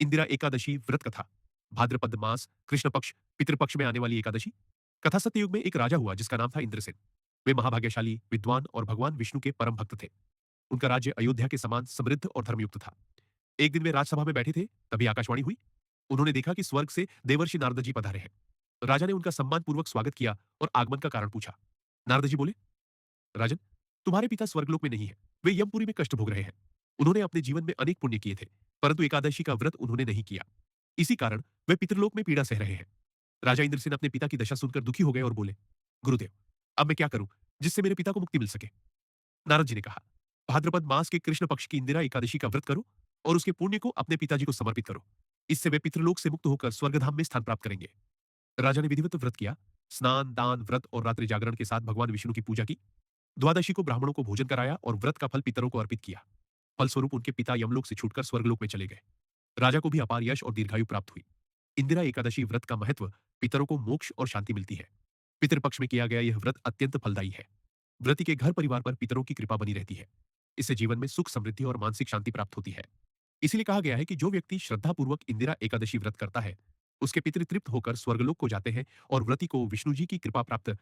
इंदिरा एकादशी व्रत कथा। भाद्रपद मास कृष्ण पक्ष पितृपक्ष में आने वाली एकादशी। कथा सत्ययुग में एक राजा हुआ जिसका नाम था इंद्रसेन। वे महाभाग्यशाली, विद्वान और भगवान विष्णु के परम भक्त थे। उनका राज्य अयोध्या के समान समृद्ध और धर्मयुक्त था। एक दिन वे राजसभा में बैठे थे, तभी आकाशवाणी हुई। उन्होंने देखा कि स्वर्ग से देवर्षि नारद जी पधारे हैं। राजा ने उनका सम्मान पूर्वक स्वागत किया और आगमन का कारण पूछा। नारद जी बोले, राजन, तुम्हारे पिता स्वर्गलोक में नहीं है, वे यमपुरी में कष्ट भोग रहे हैं। उन्होंने अपने जीवन में अनेक पुण्य किए थे, परंतु एकादशी का व्रत उन्होंने नहीं किया। इसी कारण वे पितृलोक में पीड़ा सह रहे हैं। राजा इंद्रसेन अपने पिता की दशा सुनकर दुखी हो गए और बोले, गुरुदेव, अब मैं क्या करूं जिससे मेरे पिता को मुक्ति मिल सके। नारद जी ने कहा, भाद्रपद मास के कृष्ण पक्ष की इंदिरा एकादशी का व्रत करो और उसके पुण्य को अपने पिताजी को समर्पित करो। इससे वे पितृलोक से मुक्त होकर स्वर्गधाम में स्थान प्राप्त करेंगे। राजा ने विधिवत व्रत किया। स्नान, दान, व्रत और रात्रि जागरण के साथ भगवान विष्णु की पूजा की। द्वादशी को ब्राह्मणों को भोजन कराया और व्रत का फल पितरों को अर्पित किया। फलस्वरूप उनके पिता यमलोक से छूटकर स्वर्गलोक में चले गए। राजा को भी अपार यश और दीर्घायु प्राप्त हुई। इंदिरा एकादशी व्रत का महत्व, पितरों को मोक्ष और शांति मिलती है। पितृपक्ष में किया गया यह व्रत अत्यंत फलदायी है। व्रती के घर परिवार पर पितरों की कृपा बनी रहती है। इससे जीवन में सुख, समृद्धि और मानसिक शांति प्राप्त होती है। इसीलिए कहा गया है कि जो व्यक्ति श्रद्धापूर्वक इंदिरा एकादशी व्रत करता है, उसके पितृ तृप्त होकर स्वर्गलोक को जाते हैं और व्रती को विष्णु जी की कृपा प्राप्त